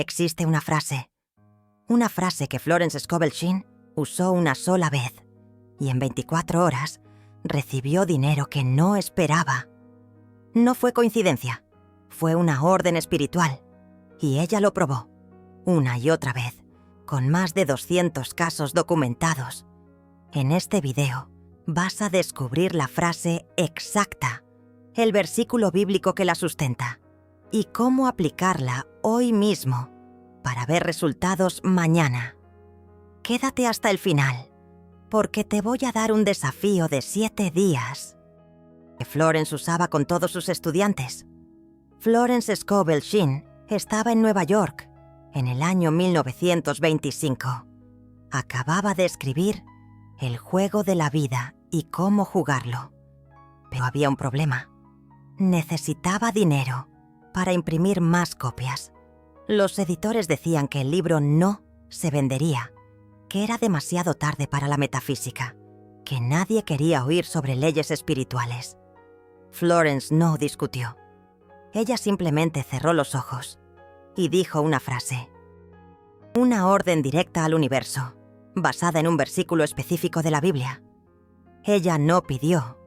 existe una frase que Florence Scovel Shinn usó una sola vez, y en 24 horas recibió dinero que no esperaba. No fue coincidencia, fue una orden espiritual, y ella lo probó, una y otra vez, con más de 200 casos documentados. En este video vas a descubrir la frase exacta, el versículo bíblico que la sustenta, y cómo aplicarla hoy mismo para ver resultados mañana. Quédate hasta el final, porque te voy a dar un desafío de 7 días que Florence usaba con todos sus estudiantes. Florence Scovel Shinn estaba en Nueva York en el año 1925. Acababa de escribir El juego de la vida y cómo jugarlo. Pero había un problema. Necesitaba dinero para imprimir más copias. Los editores decían que el libro no se vendería, que era demasiado tarde para la metafísica, que nadie quería oír sobre leyes espirituales. Florence no discutió. Ella simplemente cerró los ojos y dijo una frase. Una orden directa al universo, basada en un versículo específico de la Biblia. Ella no pidió,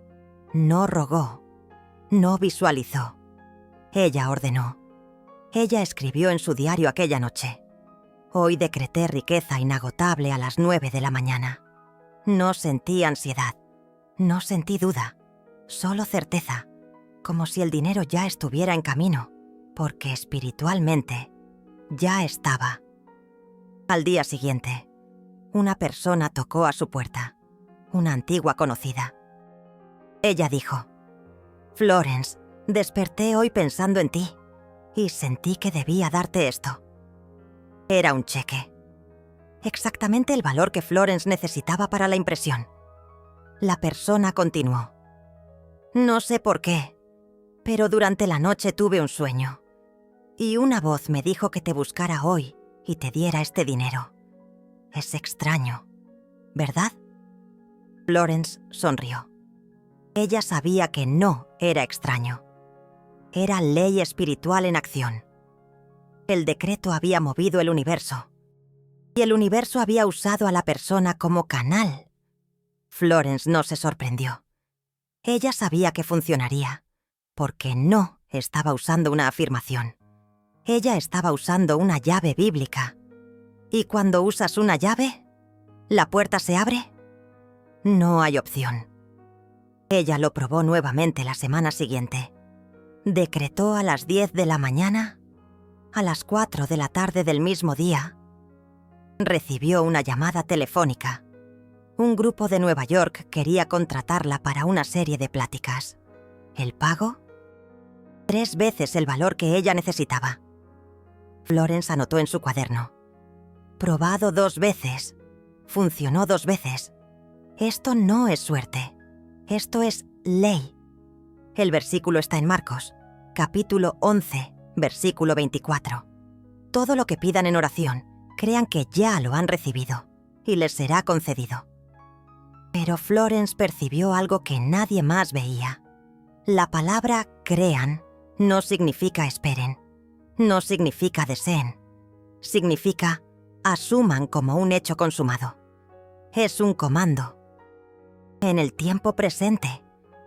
no rogó, no visualizó. Ella ordenó. Ella escribió en su diario aquella noche. Hoy decreté riqueza inagotable a las 9 de la mañana. No sentí ansiedad, no sentí duda, solo certeza, como si el dinero ya estuviera en camino, porque espiritualmente ya estaba. Al día siguiente, una persona tocó a su puerta, una antigua conocida. Ella dijo, Florence, desperté hoy pensando en ti y sentí que debía darte esto. Era un cheque. Exactamente el valor que Florence necesitaba para la impresión. La persona continuó. No sé por qué, pero durante la noche tuve un sueño, y una voz me dijo que te buscara hoy y te diera este dinero. Es extraño, ¿verdad? Florence sonrió. Ella sabía que no era extraño. Era ley espiritual en acción. El decreto había movido el universo, y el universo había usado a la persona como canal. Florence no se sorprendió. Ella sabía que funcionaría, porque no estaba usando una afirmación. Ella estaba usando una llave bíblica. ¿Y cuando usas una llave, la puerta se abre? No hay opción. Ella lo probó nuevamente la semana siguiente. Decretó a las 10 de la mañana, a las 4 de la tarde del mismo día. Recibió una llamada telefónica. Un grupo de Nueva York quería contratarla para una serie de pláticas. ¿El pago? 3 veces el valor que ella necesitaba. Florence anotó en su cuaderno. Probado 2 veces. Funcionó 2 veces. Esto no es suerte. Esto es ley. El versículo está en Marcos, capítulo 11, versículo 24. Todo lo que pidan en oración, crean que ya lo han recibido, y les será concedido. Pero Florence percibió algo que nadie más veía. La palabra crean no significa esperen, no significa deseen, significa asuman como un hecho consumado. Es un comando. En el tiempo presente,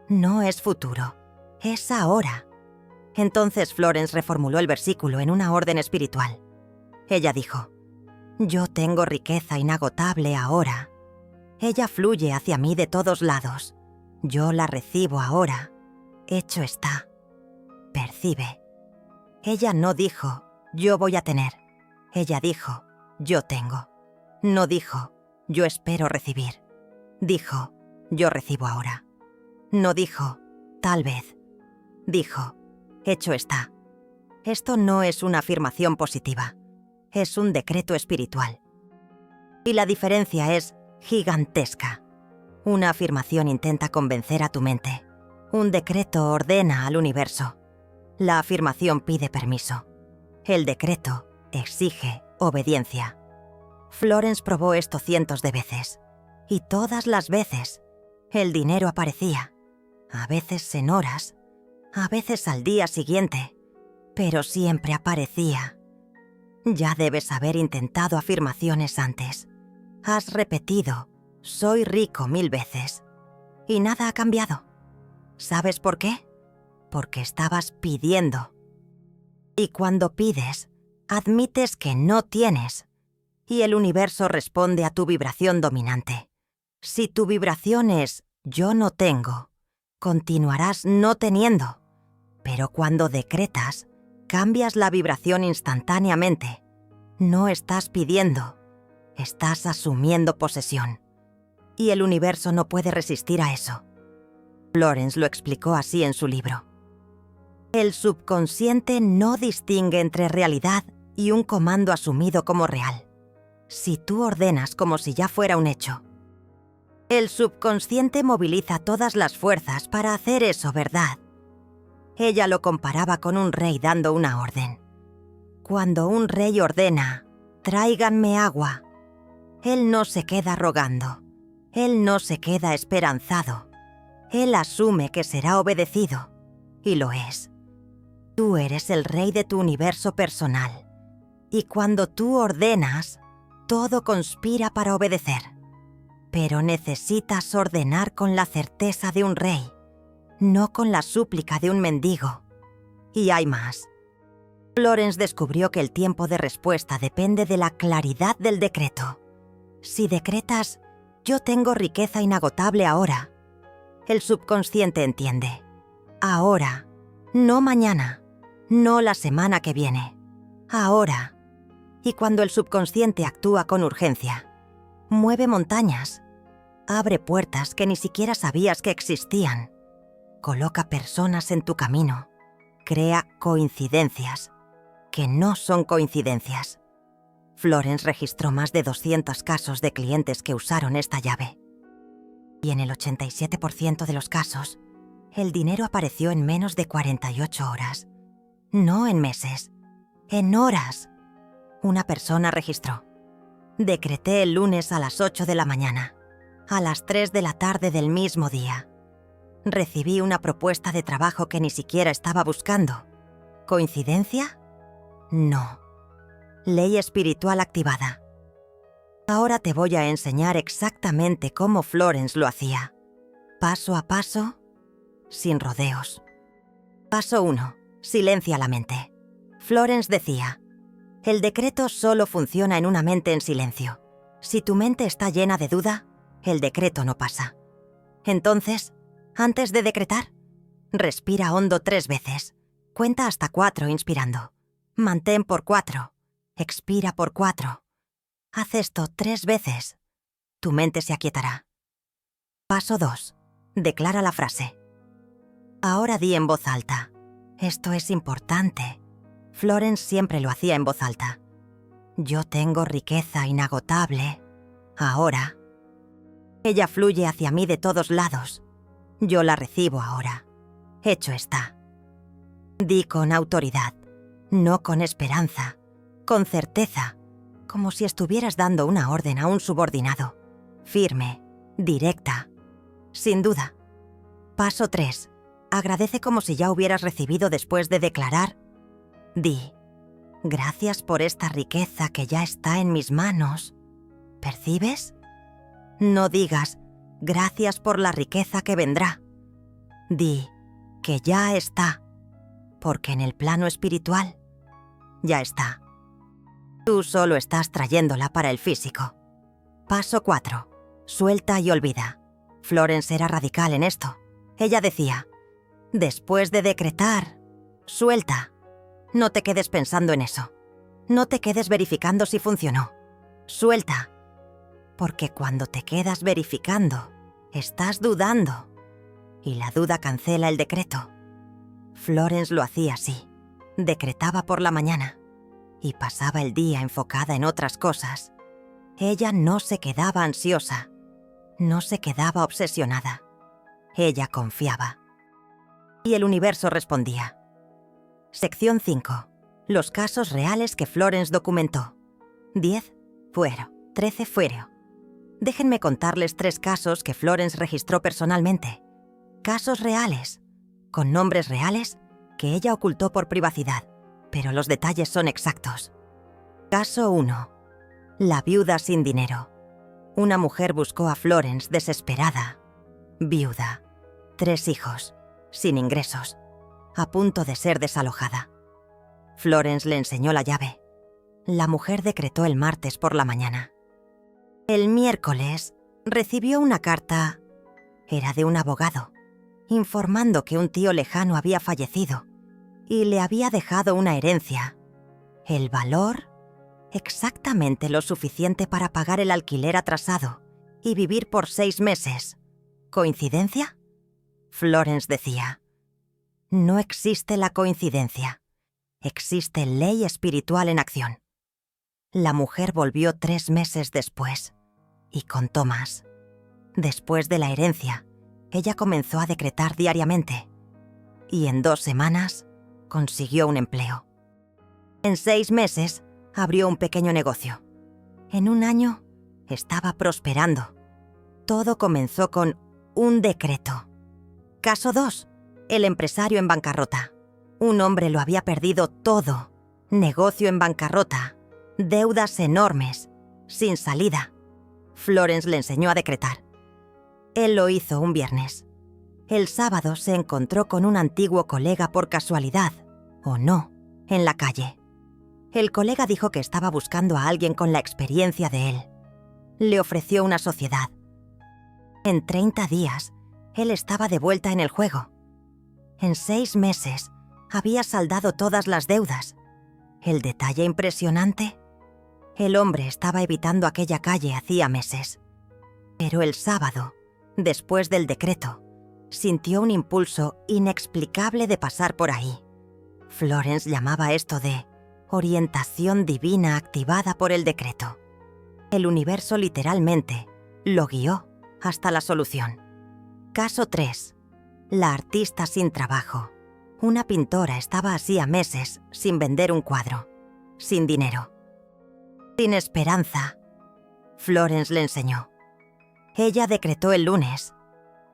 no es futuro, es ahora. Entonces Florence reformuló el versículo en una orden espiritual. Ella dijo, yo tengo riqueza inagotable ahora. Ella fluye hacia mí de todos lados. Yo la recibo ahora. Hecho está. Percibe. Ella no dijo, yo voy a tener. Ella dijo, yo tengo. No dijo, yo espero recibir. Dijo, yo recibo ahora. No dijo, tal vez. Dijo, hecho está. Esto no es una afirmación positiva. Es un decreto espiritual. Y la diferencia es gigantesca. Una afirmación intenta convencer a tu mente. Un decreto ordena al universo. La afirmación pide permiso. El decreto exige obediencia. Florence probó esto cientos de veces. Y todas las veces, el dinero aparecía. A veces en horas, a veces al día siguiente, pero siempre aparecía. Ya debes haber intentado afirmaciones antes. Has repetido, soy rico 1000 veces. Y nada ha cambiado. ¿Sabes por qué? Porque estabas pidiendo. Y cuando pides, admites que no tienes. Y el universo responde a tu vibración dominante. Si tu vibración es yo no tengo, continuarás no teniendo. Pero cuando decretas, cambias la vibración instantáneamente. No estás pidiendo, estás asumiendo posesión. Y el universo no puede resistir a eso. Florence lo explicó así en su libro. El subconsciente no distingue entre realidad y un comando asumido como real. Si tú ordenas como si ya fuera un hecho, el subconsciente moviliza todas las fuerzas para hacer eso, ¿verdad? Ella lo comparaba con un rey dando una orden. Cuando un rey ordena, tráiganme agua, él no se queda rogando, él no se queda esperanzado, él asume que será obedecido, y lo es. Tú eres el rey de tu universo personal, y cuando tú ordenas, todo conspira para obedecer. Pero necesitas ordenar con la certeza de un rey, no con la súplica de un mendigo. Y hay más. Florence descubrió que el tiempo de respuesta depende de la claridad del decreto. Si decretas, yo tengo riqueza inagotable ahora, el subconsciente entiende. Ahora, no mañana, no la semana que viene. Ahora. Y cuando el subconsciente actúa con urgencia, mueve montañas, abre puertas que ni siquiera sabías que existían, coloca personas en tu camino, crea coincidencias, que no son coincidencias. Florence registró más de 200 casos de clientes que usaron esta llave. Y en el 87% de los casos, el dinero apareció en menos de 48 horas. No en meses, en horas. Una persona registró: decreté el lunes a las 8 de la mañana. A las 3 de la tarde del mismo día, recibí una propuesta de trabajo que ni siquiera estaba buscando. ¿Coincidencia? No. Ley espiritual activada. Ahora te voy a enseñar exactamente cómo Florence lo hacía. Paso a paso, sin rodeos. Paso 1. Silencia la mente. Florence decía: el decreto solo funciona en una mente en silencio. Si tu mente está llena de duda, el decreto no pasa. Entonces, antes de decretar, respira hondo 3 veces. Cuenta hasta 4 inspirando. Mantén por 4. Expira por 4. Haz esto 3 veces. Tu mente se aquietará. Paso 2. Declara la frase. Ahora di en voz alta. Esto es importante. Florence siempre lo hacía en voz alta. Yo tengo riqueza inagotable. Ahora. Ella fluye hacia mí de todos lados. Yo la recibo ahora. Hecho está. Di con autoridad, no con esperanza, con certeza, como si estuvieras dando una orden a un subordinado. Firme, directa, sin duda. Paso 3. Agradece como si ya hubieras recibido después de declarar. Di: gracias por esta riqueza que ya está en mis manos. ¿Percibes? No digas: gracias por la riqueza que vendrá. Di que ya está, porque en el plano espiritual ya está. Tú solo estás trayéndola para el físico. Paso 4. Suelta y olvida. Florence era radical en esto. Ella decía: después de decretar, suelta. No te quedes pensando en eso. No te quedes verificando si funcionó. Suelta. Porque cuando te quedas verificando, estás dudando. Y la duda cancela el decreto. Florence lo hacía así. Decretaba por la mañana y pasaba el día enfocada en otras cosas. Ella no se quedaba ansiosa, no se quedaba obsesionada. Ella confiaba. Y el universo respondía. Sección 5. Los casos reales que Florence documentó. 10 fueron, 13 fueron. Déjenme contarles 3 casos que Florence registró personalmente. Casos reales, con nombres reales que ella ocultó por privacidad, pero los detalles son exactos. Caso 1. La viuda sin dinero. Una mujer buscó a Florence desesperada. Viuda. 3 hijos. Sin ingresos. A punto de ser desalojada. Florence le enseñó la llave. La mujer decretó el martes por la mañana. El miércoles recibió una carta. Era de un abogado, informando que un tío lejano había fallecido y le había dejado una herencia. El valor, exactamente lo suficiente para pagar el alquiler atrasado y vivir por 6 meses. ¿Coincidencia? Florence decía: no existe la coincidencia. Existe ley espiritual en acción. La mujer volvió 3 meses después y contó más. Después de la herencia, ella comenzó a decretar diariamente y en 2 semanas consiguió un empleo. En 6 meses abrió un pequeño negocio. En 1 año estaba prosperando. Todo comenzó con un decreto. Caso 2. El empresario en bancarrota. Un hombre lo había perdido todo. Negocio en bancarrota. Deudas enormes. Sin salida. Florence le enseñó a decretar. Él lo hizo un viernes. El sábado se encontró con un antiguo colega por casualidad, o no, en la calle. El colega dijo que estaba buscando a alguien con la experiencia de él. Le ofreció una sociedad. En 30 días, él estaba de vuelta en el juego. En 6 meses, había saldado todas las deudas. ¿El detalle impresionante? El hombre estaba evitando aquella calle hacía meses. Pero el sábado, después del decreto, sintió un impulso inexplicable de pasar por ahí. Florence llamaba esto de orientación divina activada por el decreto. El universo literalmente lo guió hasta la solución. Caso 3. La artista sin trabajo. Una pintora estaba hacía meses sin vender un cuadro, sin dinero, sin esperanza. Florence le enseñó. Ella decretó el lunes.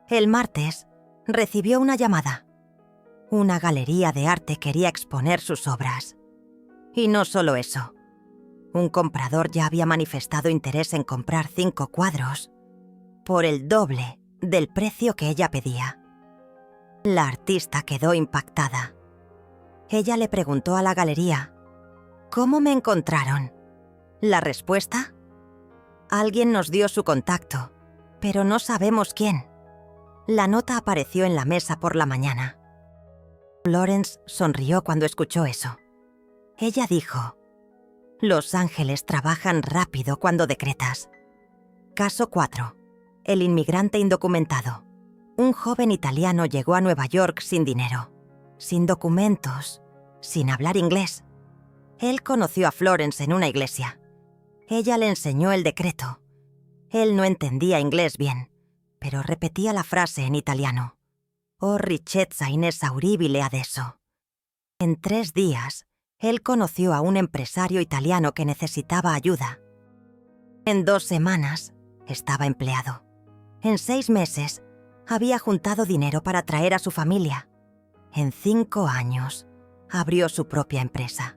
El martes recibió una llamada. Una galería de arte quería exponer sus obras. Y no solo eso. Un comprador ya había manifestado interés en comprar 5 cuadros por el doble del precio que ella pedía. La artista quedó impactada. Ella le preguntó a la galería: ¿cómo me encontraron? ¿La respuesta? Alguien nos dio su contacto, pero no sabemos quién. La nota apareció en la mesa por la mañana. Florence sonrió cuando escuchó eso. Ella dijo: los ángeles trabajan rápido cuando decretas. Caso 4. El inmigrante indocumentado. Un joven italiano llegó a Nueva York sin dinero, sin documentos, sin hablar inglés. Él conoció a Florence en una iglesia. Ella le enseñó el decreto. Él no entendía inglés bien, pero repetía la frase en italiano: «Oh ricchezza inesauribile adesso». En 3 días, él conoció a un empresario italiano que necesitaba ayuda. En 2 semanas, estaba empleado. En 6 meses, había juntado dinero para traer a su familia. En 5 años, abrió su propia empresa.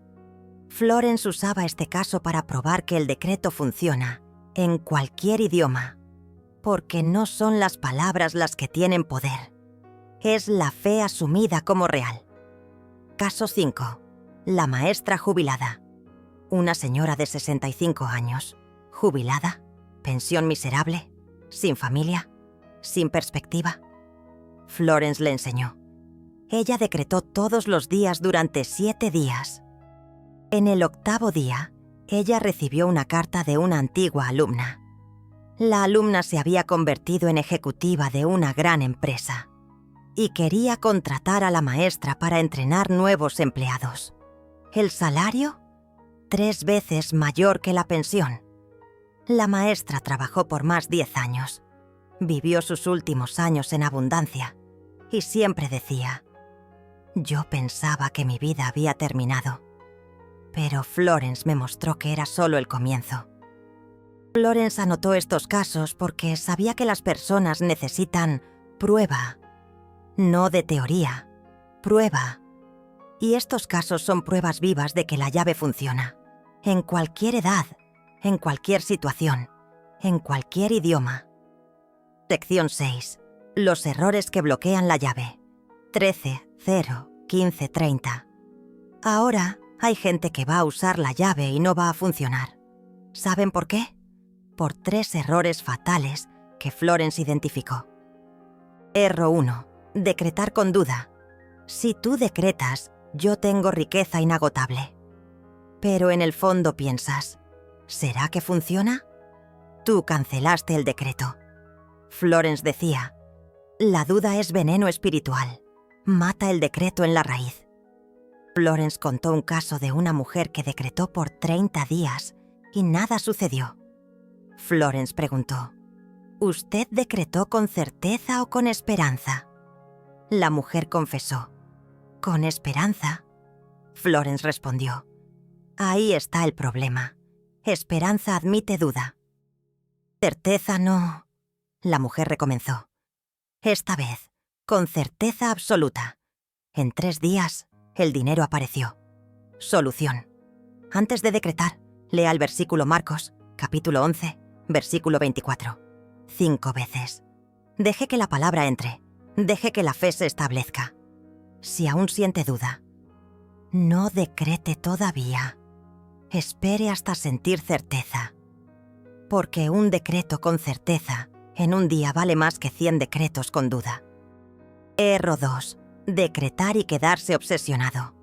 Florence usaba este caso para probar que el decreto funciona en cualquier idioma, porque no son las palabras las que tienen poder. Es la fe asumida como real. Caso 5. La maestra jubilada. Una señora de 65 años, jubilada, pensión miserable, sin familia, sin perspectiva. Florence le enseñó. Ella decretó todos los días durante 7 días. En el 8º día, ella recibió una carta de una antigua alumna. La alumna se había convertido en ejecutiva de una gran empresa y quería contratar a la maestra para entrenar nuevos empleados. El salario, 3 veces mayor que la pensión. La maestra trabajó por más 10 años. Vivió sus últimos años en abundancia y siempre decía: yo pensaba que mi vida había terminado. Pero Florence me mostró que era solo el comienzo. Florence anotó estos casos porque sabía que las personas necesitan prueba, no de teoría, prueba. Y estos casos son pruebas vivas de que la llave funciona. en cualquier edad, en cualquier situación, en cualquier idioma. Sección 6. Los errores que bloquean la llave. 13, 0, 15, 30. Ahora hay gente que va a usar la llave y no va a funcionar. ¿Saben por qué? Por 3 errores fatales que Florence identificó. Error 1. Decretar con duda. Si tú decretas, yo tengo riqueza inagotable. Pero en el fondo piensas, ¿será que funciona? Tú cancelaste el decreto. Florence decía, la duda es veneno espiritual. Mata el decreto en la raíz. Florence contó un caso de una mujer que decretó por 30 días y nada sucedió. Florence preguntó, ¿usted decretó con certeza o con esperanza? La mujer confesó, ¿con esperanza? Florence respondió, ahí está el problema. Esperanza admite duda. Certeza no. La mujer recomenzó. Esta vez, con certeza absoluta. En 3 días, el dinero apareció. Solución. Antes de decretar, lea el versículo Marcos, capítulo 11, versículo 24. 5 veces. Deje que la palabra entre. Deje que la fe se establezca. Si aún siente duda, no decrete todavía. Espere hasta sentir certeza. Porque un decreto con certeza en un día vale más que 100 decretos con duda. Error 2. Decretar y quedarse obsesionado.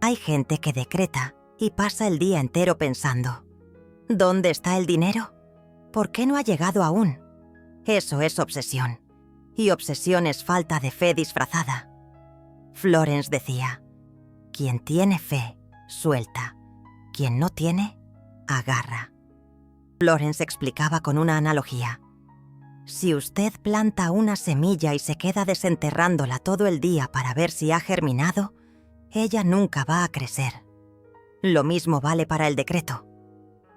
Hay gente que decreta y pasa el día entero pensando, ¿dónde está el dinero? ¿Por qué no ha llegado aún? Eso es obsesión. Y obsesión es falta de fe disfrazada. Florence decía, quien tiene fe, suelta. Quien no tiene, agarra. Florence explicaba con una analogía. Si usted planta una semilla y se queda desenterrándola todo el día para ver si ha germinado, ella nunca va a crecer. Lo mismo vale para el decreto.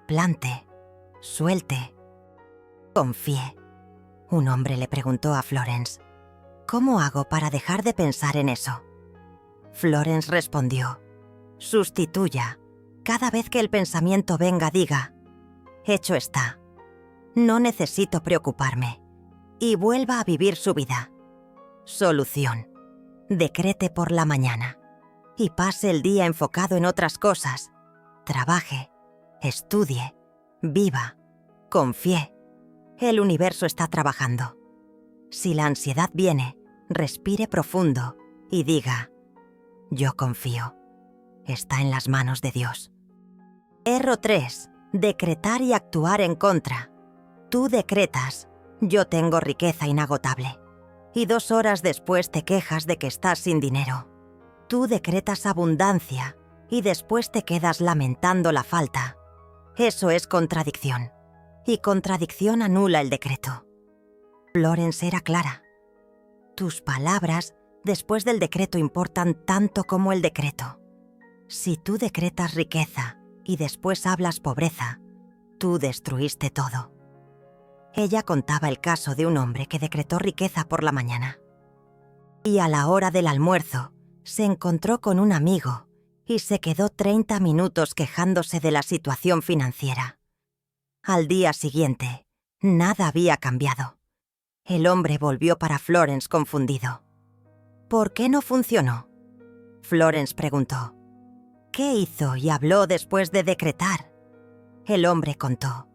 Plante, suelte, confíe. Un hombre le preguntó a Florence, ¿cómo hago para dejar de pensar en eso? Florence respondió, sustituya. Cada vez que el pensamiento venga, diga, hecho está. No necesito preocuparme. Y vuelva a vivir su vida. Solución. Decrete por la mañana. Y pase el día enfocado en otras cosas. Trabaje, estudie, viva, confíe. El universo está trabajando. Si la ansiedad viene, respire profundo y diga, yo confío. Está en las manos de Dios. Error 3. Decretar y actuar en contra. Tú decretas, yo tengo riqueza inagotable. Y 2 horas después te quejas de que estás sin dinero. Tú decretas abundancia y después te quedas lamentando la falta. Eso es contradicción. Y contradicción anula el decreto. Florence era clara. Tus palabras después del decreto importan tanto como el decreto. Si tú decretas riqueza y después hablas pobreza, tú destruiste todo. Ella contaba el caso de un hombre que decretó riqueza por la mañana. Y a la hora del almuerzo, se encontró con un amigo y se quedó 30 minutos quejándose de la situación financiera. Al día siguiente, nada había cambiado. El hombre volvió para Florence confundido. ¿Por qué no funcionó? Florence preguntó. ¿Qué hizo y habló después de decretar? El hombre contó.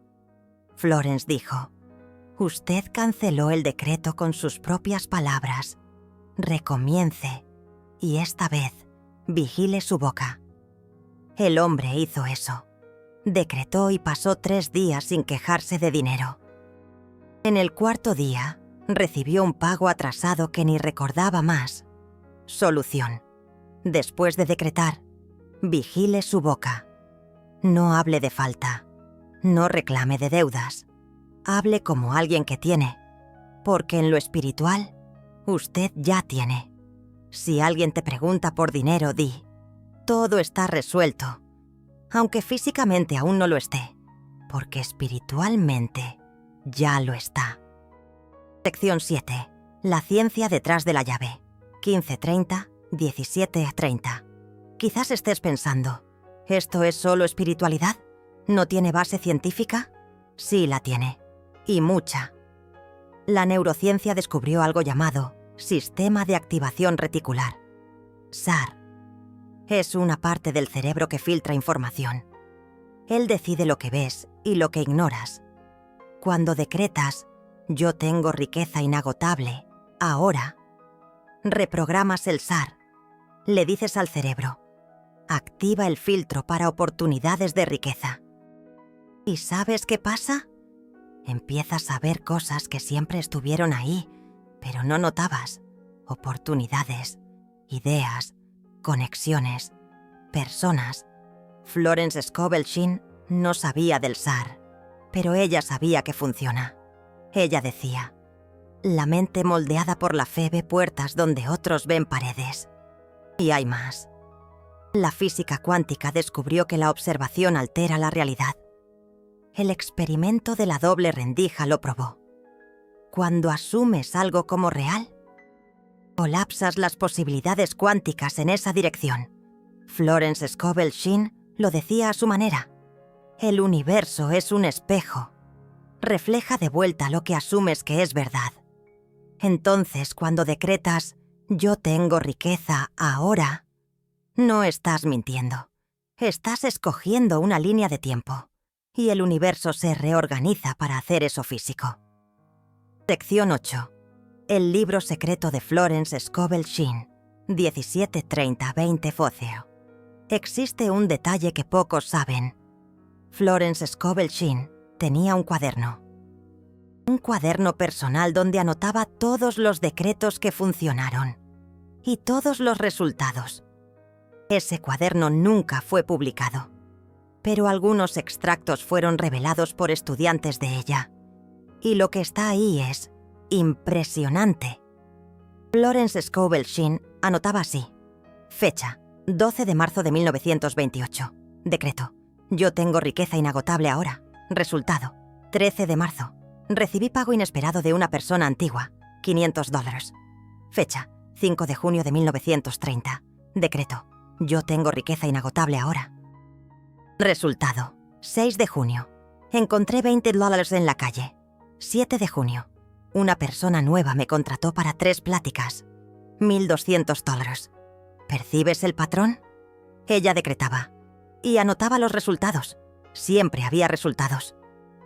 Florence dijo, usted canceló el decreto con sus propias palabras. Recomience, y esta vez, vigile su boca. El hombre hizo eso. Decretó y pasó 3 días sin quejarse de dinero. En el 4.º día, recibió un pago atrasado que ni recordaba más. Solución. Después de decretar, vigile su boca. No hable de falta. No reclame de deudas. Hable como alguien que tiene, porque en lo espiritual, usted ya tiene. Si alguien te pregunta por dinero, di, todo está resuelto, aunque físicamente aún no lo esté, porque espiritualmente ya lo está. Sección 7. La ciencia detrás de la llave. 15:30, 17:30. Quizás estés pensando, ¿Esto es solo espiritualidad? ¿No tiene base científica? Sí la tiene. Y mucha. La neurociencia descubrió algo llamado Sistema de Activación Reticular. SAR. Es una parte del cerebro que filtra información. Él decide lo que ves y lo que ignoras. Cuando decretas, yo tengo riqueza inagotable, ahora, reprogramas el SAR. Le dices al cerebro, activa el filtro para oportunidades de riqueza. ¿Y sabes qué pasa? Empiezas a ver cosas que siempre estuvieron ahí, pero no notabas. Oportunidades, ideas, conexiones, personas. Florence Scovel Shinn no sabía del SAR, pero ella sabía que funciona. Ella decía, la mente moldeada por la fe ve puertas donde otros ven paredes. Y hay más. La física cuántica descubrió que la observación altera la realidad. El experimento de la doble rendija lo probó. Cuando asumes algo como real, colapsas las posibilidades cuánticas en esa dirección. Florence Scovel Shinn lo decía a su manera. El universo es un espejo. Refleja de vuelta lo que asumes que es verdad. Entonces, cuando decretas, yo tengo riqueza ahora, no estás mintiendo. Estás escogiendo una línea de tiempo. Y el universo se reorganiza para hacer eso físico. Sección 8. El libro secreto de Florence Scovel Shinn, 1730-20 Fóceo. Existe un detalle que pocos saben. Florence Scovel Shinn tenía un cuaderno. Un cuaderno personal donde anotaba todos los decretos que funcionaron y todos los resultados. Ese cuaderno nunca fue publicado, pero algunos extractos fueron revelados por estudiantes de ella. Y lo que está ahí es impresionante. Florence Scovel Shinn anotaba así. Fecha, 12 de marzo de 1928. Decreto, yo tengo riqueza inagotable ahora. Resultado, 13 de marzo. Recibí pago inesperado de una persona antigua, $500. Fecha, 5 de junio de 1930. Decreto, yo tengo riqueza inagotable ahora. Resultado, 6 de junio. Encontré $20 en la calle. 7 de junio. Una persona nueva me contrató para 3 pláticas. $1,200. ¿Percibes el patrón? Ella decretaba. Y anotaba los resultados. Siempre había resultados.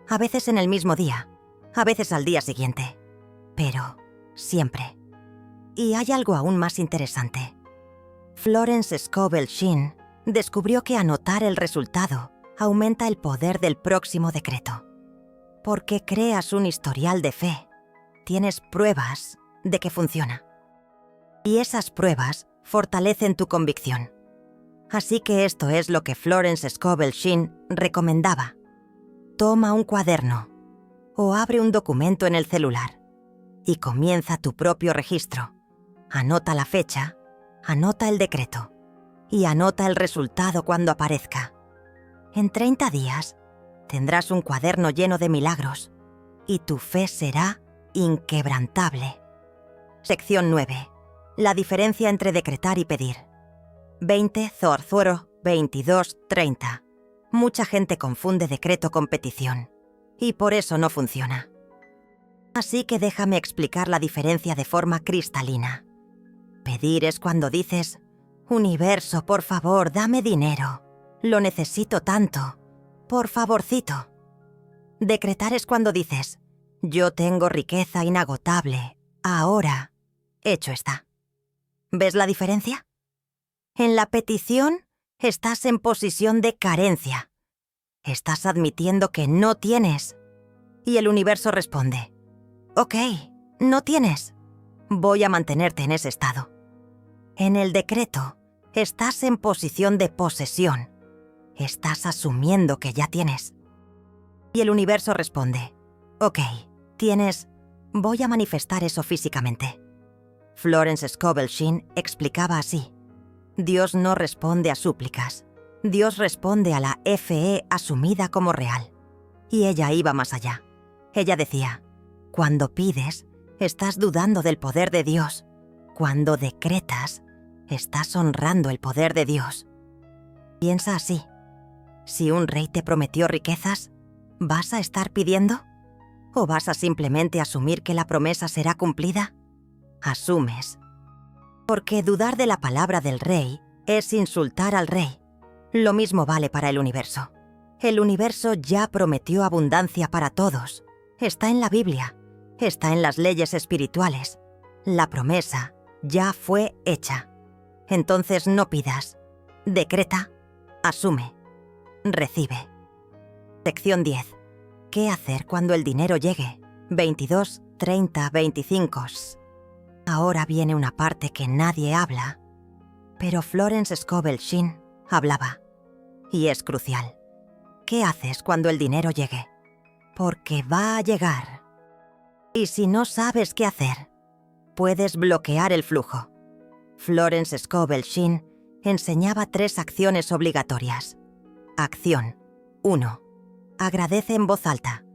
A veces en el mismo día, a veces al día siguiente. Pero siempre. Y hay algo aún más interesante. Florence Scovel Shinn descubrió que anotar el resultado aumenta el poder del próximo decreto. Porque creas un historial de fe, tienes pruebas de que funciona. Y esas pruebas fortalecen tu convicción. Así que esto es lo que Florence Scovel Shinn recomendaba. Toma un cuaderno o abre un documento en el celular y comienza tu propio registro. Anota la fecha, anota el decreto y anota el resultado cuando aparezca. En 30 días tendrás un cuaderno lleno de milagros y tu fe será inquebrantable. Sección 9. La diferencia entre decretar y pedir. 20 Zorzuero 22:30. Mucha gente confunde decreto con petición y por eso no funciona. Así que déjame explicar la diferencia de forma cristalina. Pedir es cuando dices, universo, por favor, dame dinero. Lo necesito tanto. Por favorcito. Decretar es cuando dices, yo tengo riqueza inagotable. Ahora, hecho está. ¿Ves la diferencia? En la petición, estás en posición de carencia. Estás admitiendo que no tienes. Y el universo responde, ok, no tienes. Voy a mantenerte en ese estado. En el decreto, estás en posición de posesión. Estás asumiendo que ya tienes. Y el universo responde, ok, tienes, voy a manifestar eso físicamente. Florence Scovel Shinn explicaba así. Dios no responde a súplicas. Dios responde a la fe asumida como real. Y ella iba más allá. Ella decía, cuando pides, estás dudando del poder de Dios. Cuando decretas, estás honrando el poder de Dios. Piensa así. Si un rey te prometió riquezas, ¿vas a estar pidiendo? ¿O vas a simplemente asumir que la promesa será cumplida? Asumes. Porque dudar de la palabra del rey es insultar al rey. Lo mismo vale para el universo. El universo ya prometió abundancia para todos. Está en la Biblia. Está en las leyes espirituales. La promesa ya fue hecha. Entonces no pidas. Decreta. Asume. Recibe. Sección 10. ¿Qué hacer cuando el dinero llegue? 22, 30, 25. Ahora viene una parte que nadie habla, pero Florence Scovel Shinn hablaba. Y es crucial. ¿Qué haces cuando el dinero llegue? Porque va a llegar. Y si no sabes qué hacer, puedes bloquear el flujo. Florence Scovel Shinn enseñaba 3 acciones obligatorias. Acción 1. Agradece en voz alta.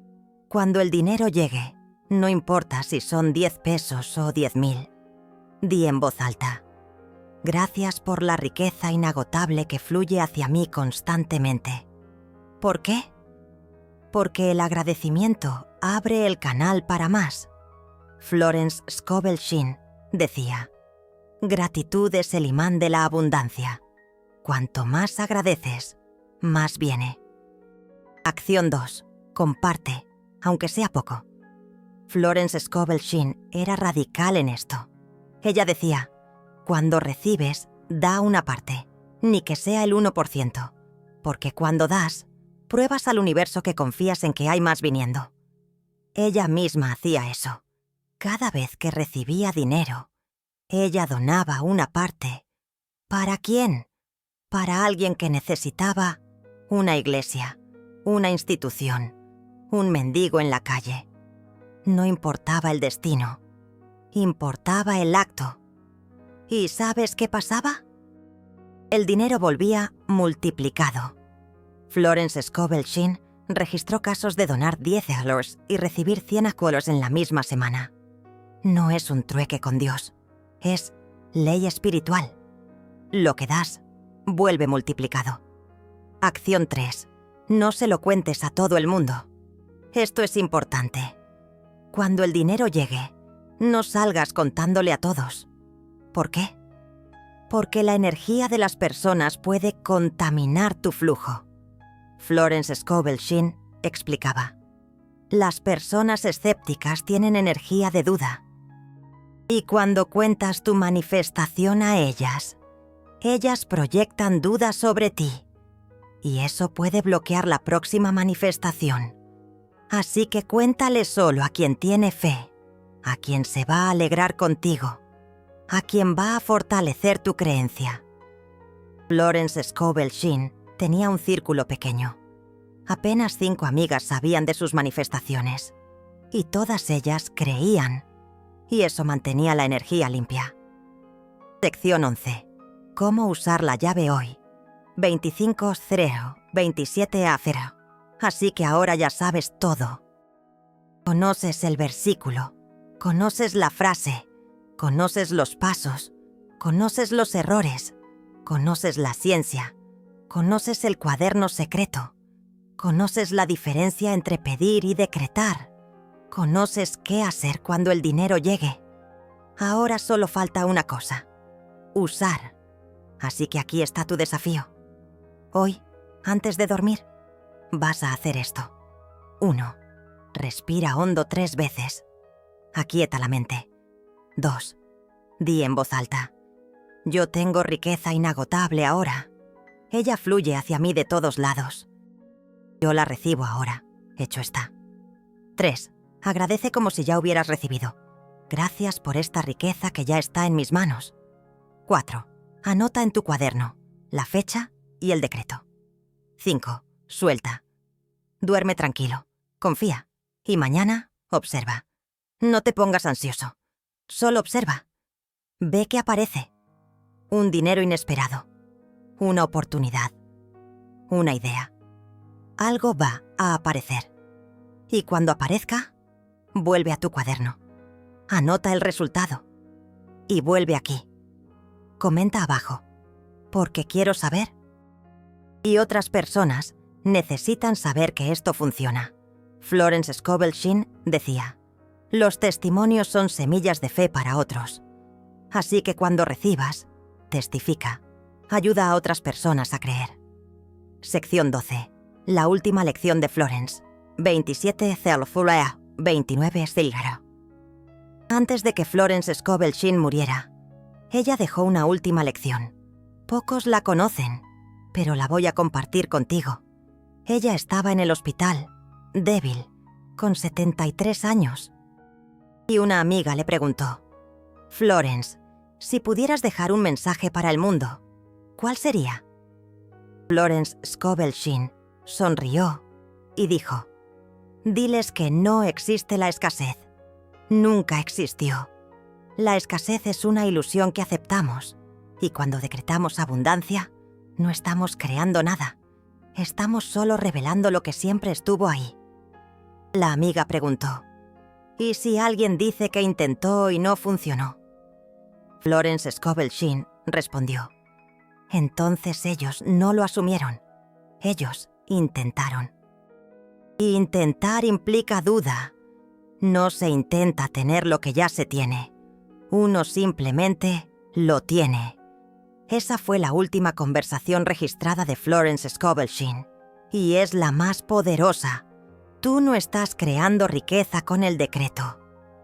Cuando el dinero llegue, no importa si son 10 pesos o 10.000. Di en voz alta. Gracias por la riqueza inagotable que fluye hacia mí constantemente. ¿Por qué? Porque el agradecimiento abre el canal para más. Florence Scovel Shinn decía, gratitud es el imán de la abundancia. Cuanto más agradeces, más viene. Acción 2. Comparte, aunque sea poco. Florence Scovel Shinn era radical en esto. Ella decía, cuando recibes, da una parte, ni que sea el 1%, porque cuando das, pruebas al universo que confías en que hay más viniendo. Ella misma hacía eso. Cada vez que recibía dinero, ella donaba una parte. ¿Para quién? Para alguien que necesitaba una iglesia, una institución, un mendigo en la calle. No importaba el destino, importaba el acto. ¿Y sabes qué pasaba? El dinero volvía multiplicado. Florence Scovel Shinn registró casos de donar $10 y recibir $100 en la misma semana. No es un trueque con Dios, es ley espiritual. Lo que das, vuelve multiplicado. Acción 3. No se lo cuentes a todo el mundo. Esto es importante. Cuando el dinero llegue, no salgas contándole a todos. ¿Por qué? Porque la energía de las personas puede contaminar tu flujo. Florence Scovel Shinn explicaba. Las personas escépticas tienen energía de duda. Y cuando cuentas tu manifestación a ellas proyectan dudas sobre ti. Y eso puede bloquear la próxima manifestación. Así que cuéntale solo a quien tiene fe, a quien se va a alegrar contigo, a quien va a fortalecer tu creencia. Florence Scovel Shinn tenía un círculo pequeño. Apenas 5 amigas sabían de sus manifestaciones, y todas ellas creían, y eso mantenía la energía limpia. Sección 11. ¿Cómo usar la llave hoy? 25-0, 27-0. Así que ahora ya sabes todo. Conoces el versículo, conoces la frase, conoces los pasos, conoces los errores, conoces la ciencia, conoces el cuaderno secreto, conoces la diferencia entre pedir y decretar, conoces qué hacer cuando el dinero llegue. Ahora solo falta una cosa: usar. Así que aquí está tu desafío. Hoy, antes de dormir, vas a hacer esto. 1. Respira hondo 3 veces. Aquieta la mente. 2. Di en voz alta. Yo tengo riqueza inagotable ahora. Ella fluye hacia mí de todos lados. Yo la recibo ahora. Hecho está. 3. Agradece como si ya hubieras recibido. Gracias por esta riqueza que ya está en mis manos. 4. Anota en tu cuaderno la fecha y el decreto. 5. Suelta. Duerme tranquilo. Confía. Y mañana, observa. No te pongas ansioso. Solo observa. Ve qué aparece. Un dinero inesperado. Una oportunidad. Una idea. Algo va a aparecer. Y cuando aparezca, vuelve a tu cuaderno. Anota el resultado. Y vuelve aquí. Comenta abajo. Porque quiero saber. Y otras personas Necesitan saber que esto funciona. Florence Scovel Shinn decía: los testimonios son semillas de fe para otros. Así que cuando recibas, testifica. Ayuda a otras personas a creer. Sección 12. La última lección de Florence. 27 Celfulea, 29 Silgaro. Antes de que Florence Scovel Shinn muriera, ella dejó una última lección. Pocos la conocen, pero la voy a compartir contigo. Ella estaba en el hospital, débil, con 73 años. Y una amiga le preguntó: Florence, si pudieras dejar un mensaje para el mundo, ¿cuál sería? Florence Scovel Shinn sonrió y dijo: diles que no existe la escasez. Nunca existió. La escasez es una ilusión que aceptamos, y cuando decretamos abundancia, no estamos creando nada. Estamos solo revelando lo que siempre estuvo ahí. La amiga preguntó: ¿y si alguien dice que intentó y no funcionó? Florence Scovel Shinn respondió: entonces ellos no lo asumieron. Ellos intentaron. Intentar implica duda. No se intenta tener lo que ya se tiene. Uno simplemente lo tiene. Esa fue la última conversación registrada de Florence Scovel Shinn, y es la más poderosa. Tú no estás creando riqueza con el decreto.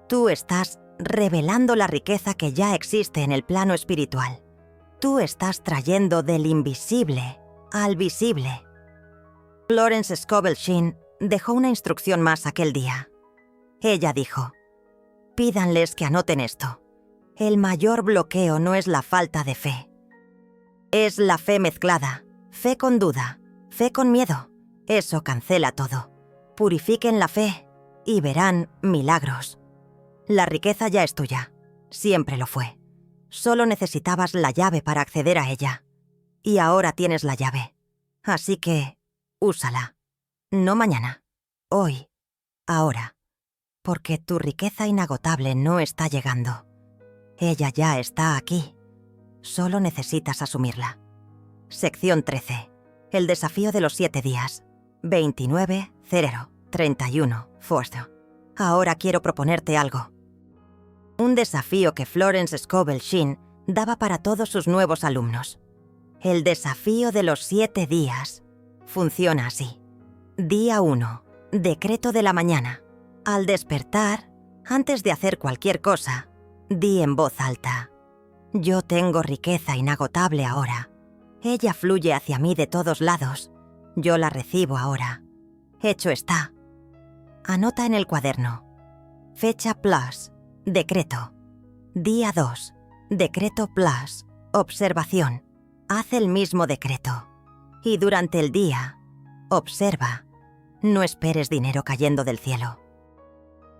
Tú estás revelando la riqueza que ya existe en el plano espiritual. Tú estás trayendo del invisible al visible. Florence Scovel Shinn dejó una instrucción más aquel día. Ella dijo: pídanles que anoten esto. El mayor bloqueo no es la falta de fe. Es la fe mezclada, fe con duda, fe con miedo. Eso cancela todo. Purifiquen la fe y verán milagros. La riqueza ya es tuya. Siempre lo fue. Solo necesitabas la llave para acceder a ella. Y ahora tienes la llave. Así que, úsala. No mañana. Hoy. Ahora. Porque tu riqueza inagotable no está llegando. Ella ya está aquí. Solo necesitas asumirla. Sección 13. El desafío de los 7 días. 29 Cerero, 31 Forsto. Ahora quiero proponerte algo. Un desafío que Florence Scovel Shinn daba para todos sus nuevos alumnos. El desafío de los 7 días. Funciona así. Día 1. Decreto de la mañana. Al despertar, antes de hacer cualquier cosa, di en voz alta: yo tengo riqueza inagotable ahora. Ella fluye hacia mí de todos lados. Yo la recibo ahora. Hecho está. Anota en el cuaderno. Fecha plus. Decreto. Día 2. Decreto plus. Observación. Haz el mismo decreto. Y durante el día, observa. No esperes dinero cayendo del cielo.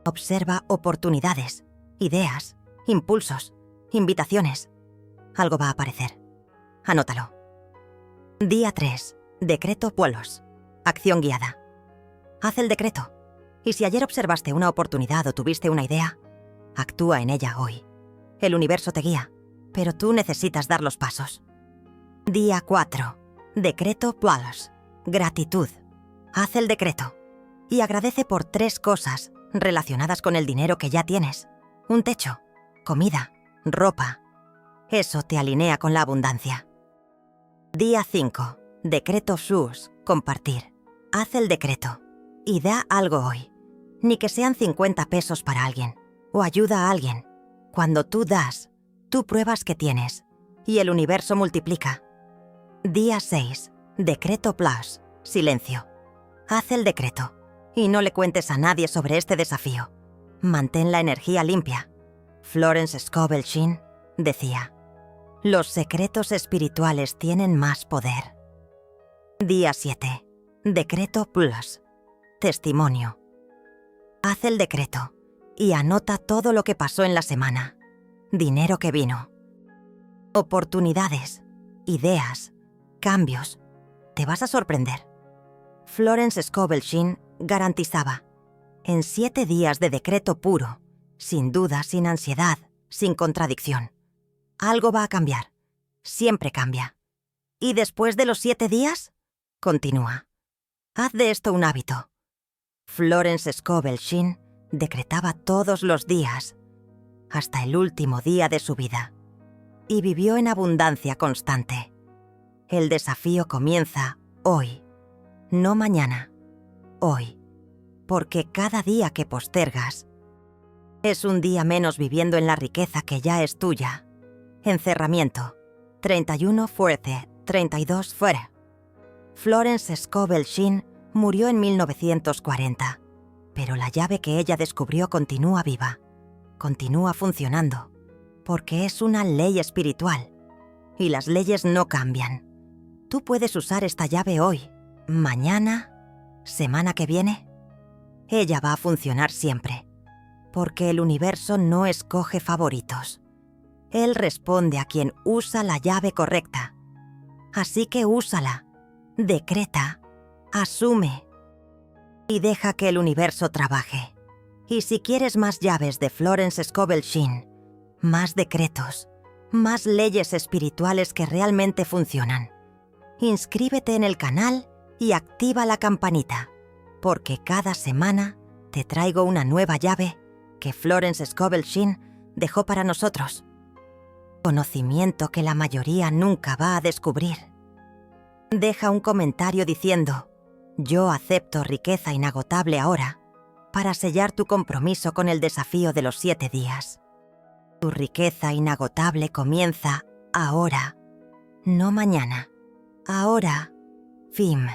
Observa oportunidades, ideas, impulsos, invitaciones. Algo va a aparecer. Anótalo. Día 3. Decreto puelos. Acción guiada. Haz el decreto. Y si ayer observaste una oportunidad o tuviste una idea, actúa en ella hoy. El universo te guía, pero tú necesitas dar los pasos. Día 4. Decreto pulos. Gratitud. Haz el decreto. Y agradece por 3 cosas relacionadas con el dinero que ya tienes. Un techo, comida, ropa. Eso te alinea con la abundancia. Día 5. Decreto sus. Compartir. Haz el decreto. Y da algo hoy. Ni que sean 50 pesos para alguien. O ayuda a alguien. Cuando tú das, tú pruebas que tienes. Y el universo multiplica. Día 6. Decreto plus. Silencio. Haz el decreto. Y no le cuentes a nadie sobre este desafío. Mantén la energía limpia. Florence Scovel Shinn decía: los secretos espirituales tienen más poder. Día 7. Decreto plus. Testimonio. Haz el decreto y anota todo lo que pasó en la semana. Dinero que vino. Oportunidades, ideas, cambios. Te vas a sorprender. Florence Scovel Shinn garantizaba: en 7 días de decreto puro, sin duda, sin ansiedad, sin contradicción. Algo va a cambiar. Siempre cambia. ¿Y después de los 7 días? Continúa. Haz de esto un hábito. Florence Scovel Shinn decretaba todos los días, hasta el último día de su vida, y vivió en abundancia constante. El desafío comienza hoy, no mañana, hoy, porque cada día que postergas es un día menos viviendo en la riqueza que ya es tuya. Encerramiento. 31 fuerte, 32 fuera. Florence Scovel Shinn murió en 1940, pero la llave que ella descubrió continúa viva, continúa funcionando, porque es una ley espiritual, y las leyes no cambian. Tú puedes usar esta llave hoy, mañana, semana que viene. Ella va a funcionar siempre, porque el universo no escoge favoritos. Él responde a quien usa la llave correcta. Así que úsala, decreta, asume y deja que el universo trabaje. Y si quieres más llaves de Florence Scovel Shinn, más decretos, más leyes espirituales que realmente funcionan, inscríbete en el canal y activa la campanita, porque cada semana te traigo una nueva llave que Florence Scovel Shinn dejó para nosotros. Conocimiento que la mayoría nunca va a descubrir. Deja un comentario diciendo: yo acepto riqueza inagotable ahora, para sellar tu compromiso con el desafío de los 7 días. Tu riqueza inagotable comienza ahora, no mañana. Ahora, Fim.